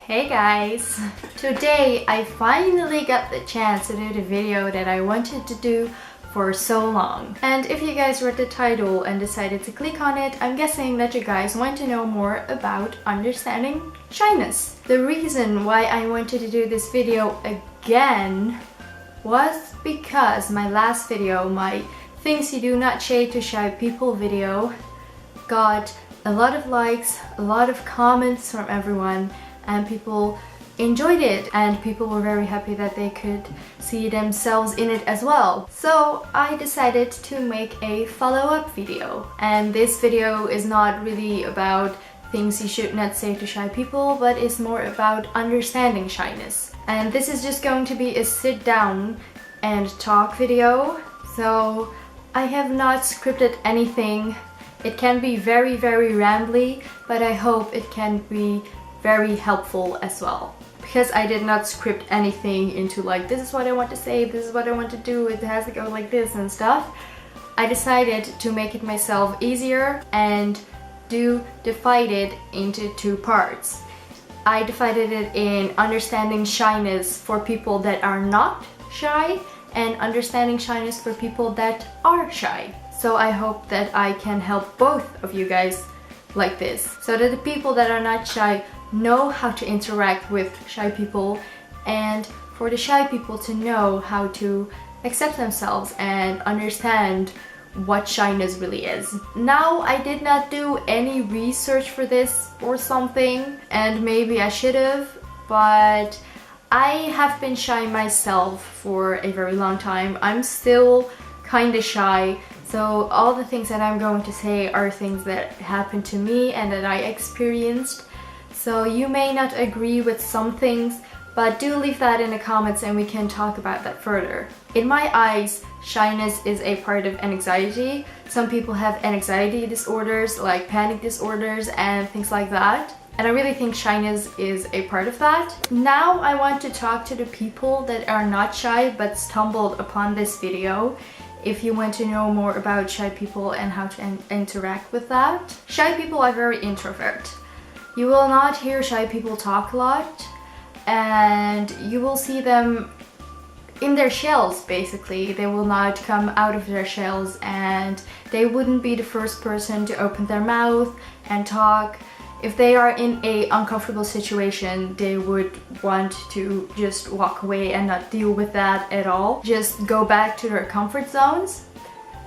Hey guys! Today I finally got the chance to do the video that I wanted to do for so long. And if you guys read the title and decided to click on it, I'm guessing that you guys want to know more about understanding shyness. The reason why I wanted to do this video again was because my last video, my Things You Do Not Say to Shy People video, got a lot of likes, a lot of comments from everyone, and people enjoyed it and people were very happy that they could see themselves in it as well. So I decided to make a follow-up video, and this video is not really about things you should not say to shy people, but it's more about understanding shyness. And this is just going to be a sit down and talk video, so I have not scripted anything. It can be very rambly, but I hope it can be very helpful as well, because I did not script anything into like, this is what I want to say, this is what I want to do, it has to go like this and stuff. I decided to make it myself easier and divide it into two parts. I divided it in understanding shyness for people that are not shy and understanding shyness for people that are shy. So I hope that I can help both of you guys like this, so that the people that are not shy know how to interact with shy people, and for the shy people to know how to accept themselves and understand what shyness really is. Now, I did not do any research for this or something, and maybe I should have, but I have been shy myself for a very long time. I'm still kinda shy, so all the things that I'm going to say are things that happened to me and that I experienced. So you may not agree with some things, but do leave that in the comments and we can talk about that further. In my eyes, shyness is a part of anxiety. Some people have anxiety disorders like panic disorders and things like that. And I really think shyness is a part of that. Now I want to talk to the people that are not shy but stumbled upon this video. If you want to know more about shy people and how to interact with that. Shy people are very introvert. You will not hear shy people talk a lot, and you will see them in their shells basically. They will not come out of their shells, and they wouldn't be the first person to open their mouth and talk. If they are in an uncomfortable situation, they would want to just walk away and not deal with that at all. Just go back to their comfort zones.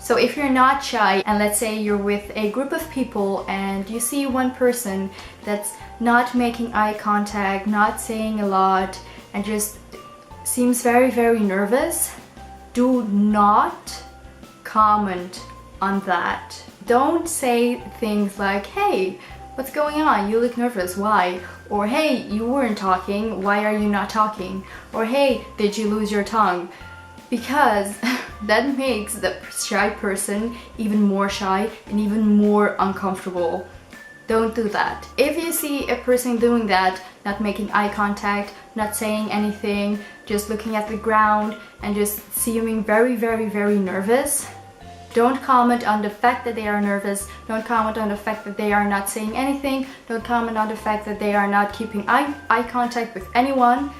So if you're not shy, and let's say you're with a group of people and you see one person that's not making eye contact, not saying a lot, and just seems very nervous, do not comment on that. Don't say things like, hey, what's going on? You look nervous, why? Or hey, you weren't talking, why are you not talking? Or hey, did you lose your tongue? Because that makes the shy person even more shy and even more uncomfortable. Don't do that. If you see a person doing that, not making eye contact, not saying anything, just looking at the ground and just seeming very nervous, don't comment on the fact that they are nervous. Don't comment on the fact that they are not saying anything. Don't comment on the fact that they are not keeping eye contact with anyone.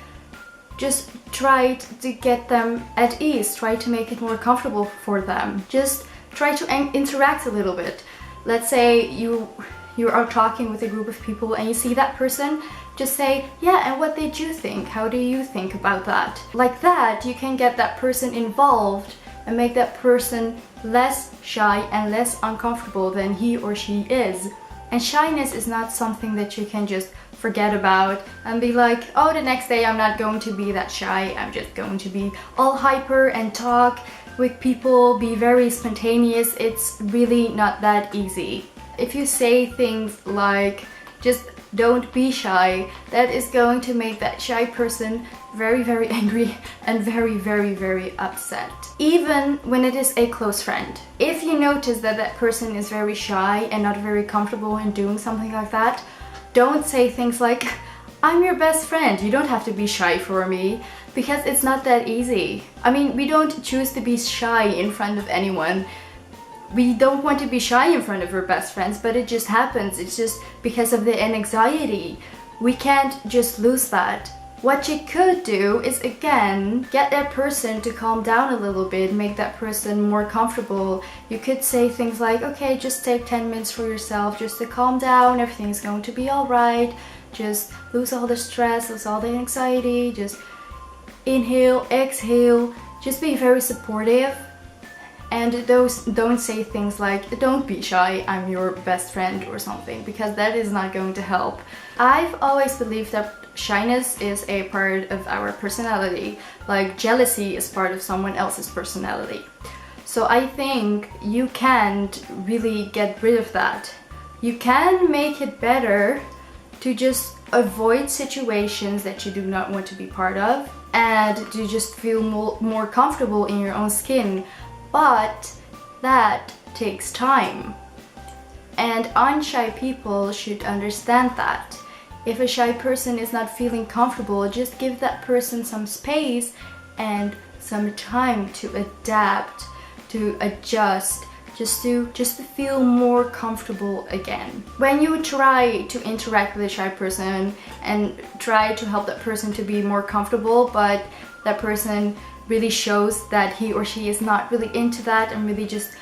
Just try to get them at ease. Try to make it more comfortable for them. Just try to interact a little bit. Let's say you are talking with a group of people and you see that person, just say, yeah, and what did you think? How do you think about that? Like that, you can get that person involved and make that person less shy and less uncomfortable than he or she is. And shyness is not something that you can just forget about and be like, oh, the next day I'm not going to be that shy, I'm just going to be all hyper and talk with people, be very spontaneous. It's really not that easy. If you say things like, just don't be shy, that is going to make that shy person very angry and very upset. Even when it is a close friend. If you notice that that person is very shy and not very comfortable in doing something like that, don't say things like, I'm your best friend, you don't have to be shy for me, because it's not that easy. I mean, we don't choose to be shy in front of anyone. We don't want to be shy in front of our best friends, but it just happens. It's just because of the anxiety. we can't just lose that. What you could do is, again, get that person to calm down a little bit, make that person more comfortable. You could say things like, okay, just take 10 minutes for yourself just to calm down, everything's going to be alright, just lose all the stress, lose all the anxiety, just inhale, exhale, just be very supportive. And don't say things like, don't be shy, I'm your best friend or something, because that is not going to help. I've always believed that shyness is a part of our personality, like jealousy is part of someone else's personality. So I think you can't really get rid of that. You can make it better to just avoid situations that you do not want to be part of and to just feel more comfortable in your own skin. But that takes time. And unshy people should understand that. If a shy person is not feeling comfortable, just give that person some space and some time to adapt, to adjust, just to feel more comfortable again. When you try to interact with a shy person and try to help that person to be more comfortable, but that person really shows that he or she is not really into that and really just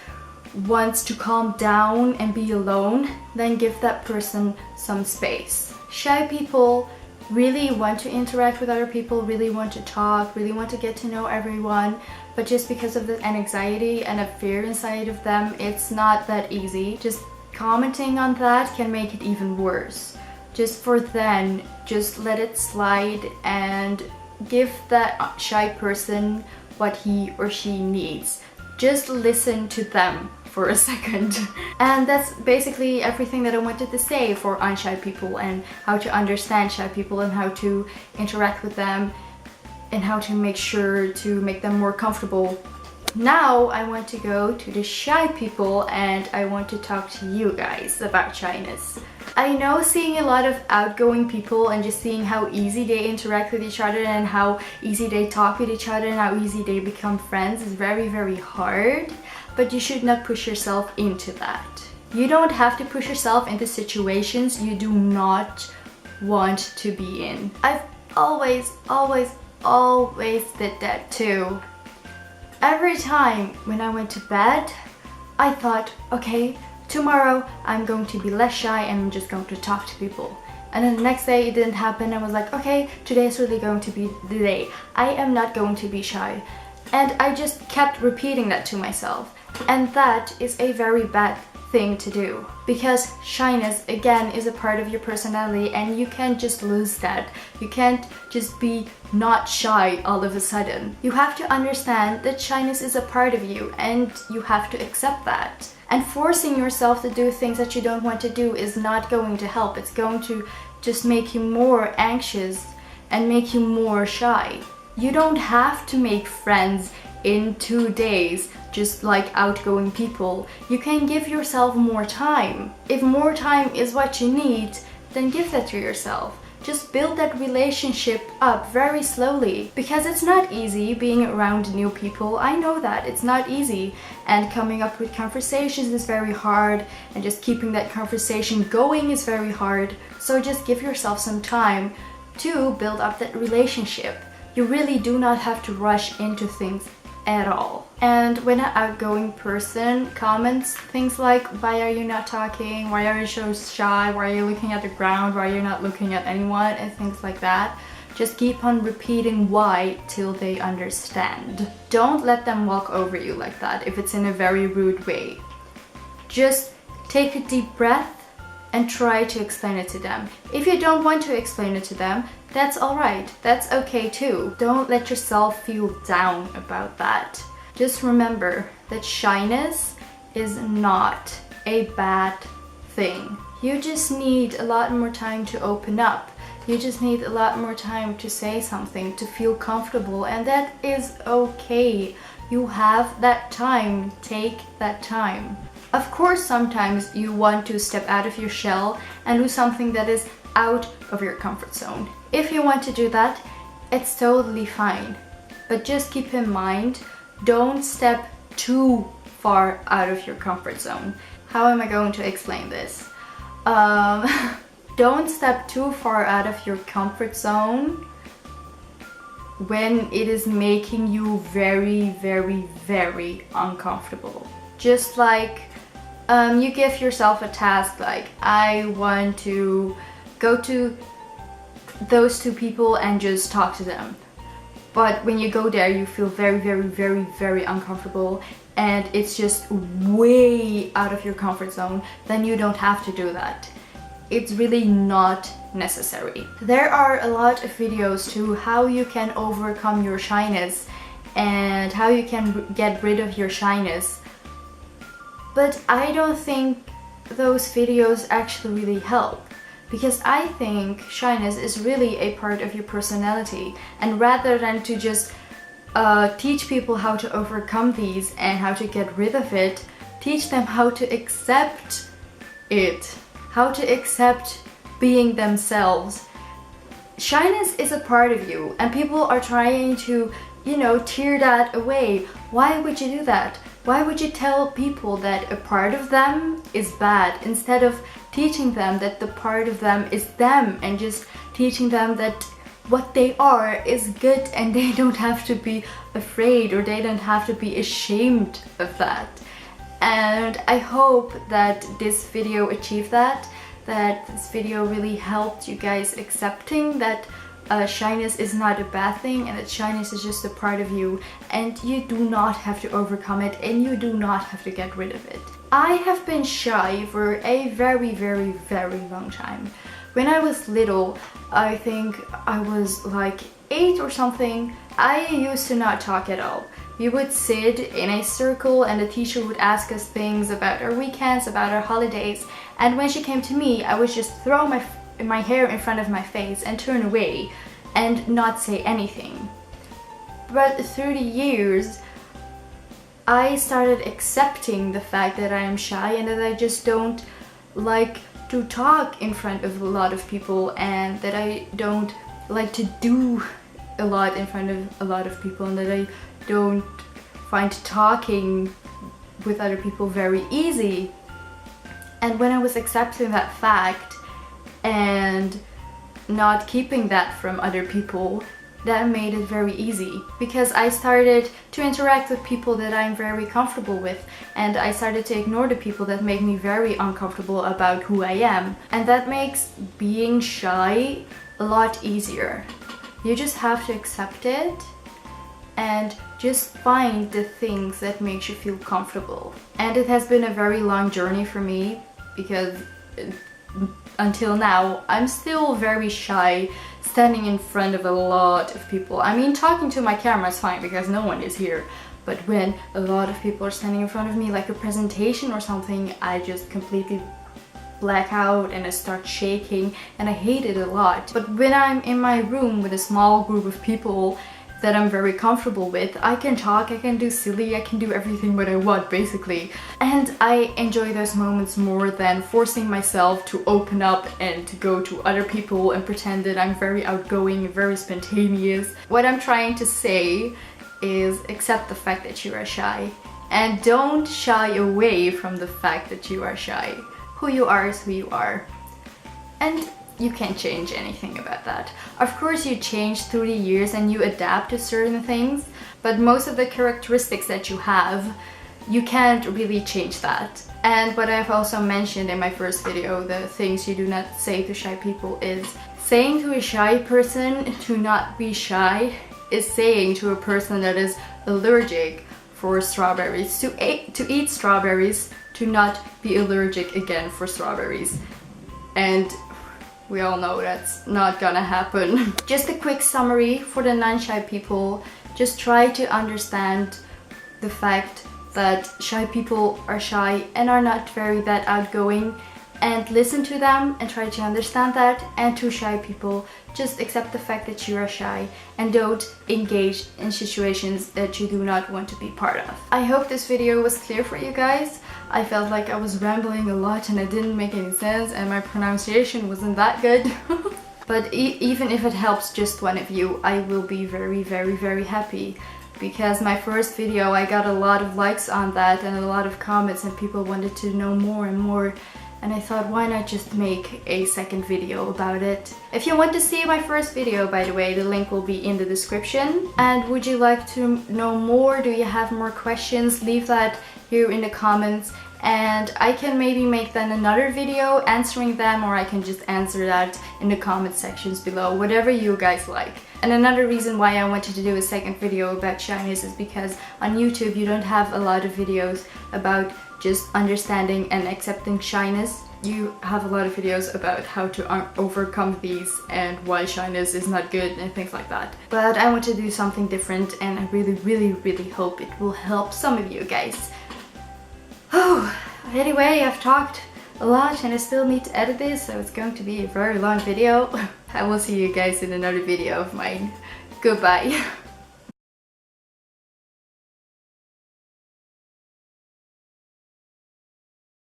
wants to calm down and be alone, then give that person some space. Shy people really want to interact with other people, really want to talk, really want to get to know everyone, but just because of the anxiety and a fear inside of them, it's not that easy. Just commenting on that can make it even worse. Just for then, just let it slide and give that shy person what he or she needs. Just listen to them for a second. And that's basically everything that I wanted to say for unshy people, and how to understand shy people and how to interact with them and how to make sure to make them more comfortable. Now I want to go to the shy people and I want to talk to you guys about shyness. I know seeing a lot of outgoing people and just seeing how easy they interact with each other and how easy they talk with each other and how easy they become friends is very, very hard, but you should not push yourself into that. You don't have to push yourself into situations you do not want to be in. I've always did that too. Every time when I went to bed, I thought, okay, tomorrow I'm going to be less shy and I'm just going to talk to people. And then the next day it didn't happen. I was like, okay, today is really going to be the day. I am not going to be shy. And I just kept repeating that to myself. And that is a very bad thing to do, because shyness again is a part of your personality and you can't just lose that. You can't just be not shy all of a sudden. You have to understand that shyness is a part of you and you have to accept that. And forcing yourself to do things that you don't want to do is not going to help. It's going to just make you more anxious and make you more shy. You don't have to make friends in 2 days, just like outgoing people. You can give yourself more time. If more time is what you need, then give that to yourself. Just build that relationship up very slowly, because it's not easy being around new people. I know that it's not easy, and coming up with conversations is very hard, and just keeping that conversation going is very hard. So just give yourself some time to build up that relationship. You really do not have to rush into things at all. And when an outgoing person comments things like, why are you not talking, why are you so shy, why are you looking at the ground, why are you not looking at anyone, and things like that, just keep on repeating why till they understand. Don't let them walk over you like that if it's in a very rude way. Just take a deep breath and try to explain it to them. If you don't want to explain it to them, that's alright, that's okay too. Don't let yourself feel down about that. Just remember that shyness is not a bad thing. You just need a lot more time to open up. You just need a lot more time to say something, to feel comfortable, and that is okay. You have that time, take that time. Of course, sometimes you want to step out of your shell and do something that is out of your comfort zone. If you want to do that, it's totally fine. But just keep in mind, don't step too far out of your comfort zone. How am I going to explain this? don't step too far out of your comfort zone when it is making you very, very, very uncomfortable. Just like you give yourself a task, like I want to go to those two people and just talk to them. But when you go there, you feel very, very, very, very uncomfortable and it's just way out of your comfort zone, then you don't have to do that. It's really not necessary. There are a lot of videos to how you can overcome your shyness and how you can get rid of your shyness. But I don't think those videos actually really help. Because I think shyness is really a part of your personality, and rather than to just teach people how to overcome these and how to get rid of it, teach them how to accept it, how to accept being themselves. Shyness is a part of you and people are trying to, tear that away. Why would you do that? Why would you tell people that a part of them is bad instead of teaching them that the part of them is them and just teaching them that what they are is good and they don't have to be afraid or they don't have to be ashamed of that. And I hope that this video achieved that this video really helped you guys accepting that shyness is not a bad thing and that shyness is just a part of you and you do not have to overcome it and you do not have to get rid of it. I have been shy for a very, very, very long time. When I was little, I think I was like 8 or something, I used to not talk at all. We would sit in a circle and the teacher would ask us things about our weekends, about our holidays, and when she came to me, I would just throw my hair in front of my face and turn away and not say anything. But through the years, I started accepting the fact that I am shy and that I just don't like to talk in front of a lot of people and that I don't like to do a lot in front of a lot of people and that I don't find talking with other people very easy. And when I was accepting that fact and not keeping that from other people, that made it very easy because I started to interact with people that I'm very comfortable with and I started to ignore the people that make me very uncomfortable about who I am, and that makes being shy a lot easier. You just have to accept it and just find the things that makes you feel comfortable. And it has been a very long journey for me because until now I'm still very shy standing in front of a lot of people. I mean, talking to my camera is fine because no one is here, but when a lot of people are standing in front of me, like a presentation or something, I just completely black out and I start shaking and I hate it a lot. But when I'm in my room with a small group of people that I'm very comfortable with, I can talk, I can do silly, I can do everything what I want basically. And I enjoy those moments more than forcing myself to open up and to go to other people and pretend that I'm very outgoing and very spontaneous. What I'm trying to say is accept the fact that you are shy and don't shy away from the fact that you are shy. Who you are is who you are. And you can't change anything about that. Of course you change through the years and you adapt to certain things, but most of the characteristics that you have, you can't really change that. And what I've also mentioned in my first video, the things you do not say to shy people, is saying to a shy person to not be shy is saying to a person that is allergic for strawberries to eat strawberries to not be allergic again for strawberries. And we all know that's not gonna happen. Just a quick summary for the non-shy people. Just try to understand the fact that shy people are shy and are not very that outgoing, and listen to them and try to understand that. And to shy people, just accept the fact that you are shy and don't engage in situations that you do not want to be part of. I hope this video was clear for you guys. I felt like I was rambling a lot and it didn't make any sense and my pronunciation wasn't that good. But even if it helps just one of you, I will be very, very, very happy. Because my first video, I got a lot of likes on that and a lot of comments and people wanted to know more and more. and I thought, why not just make a second video about it. If you want to see my first video, by the way, the link will be in the description. And would you like to know more? Do you have more questions? Leave that here in the comments, and I can maybe make then another video answering them, or I can just answer that in the comment sections below, whatever you guys like. And another reason why I wanted to do a second video about shyness is because on YouTube you don't have a lot of videos about just understanding and accepting shyness. You have a lot of videos about how to overcome these and why shyness is not good and things like that. But I want to do something different, and I really hope it will help some of you guys. Oh, anyway, I've talked a lot and I still need to edit this, so it's going to be a very long video. I will see you guys in another video of mine. Goodbye.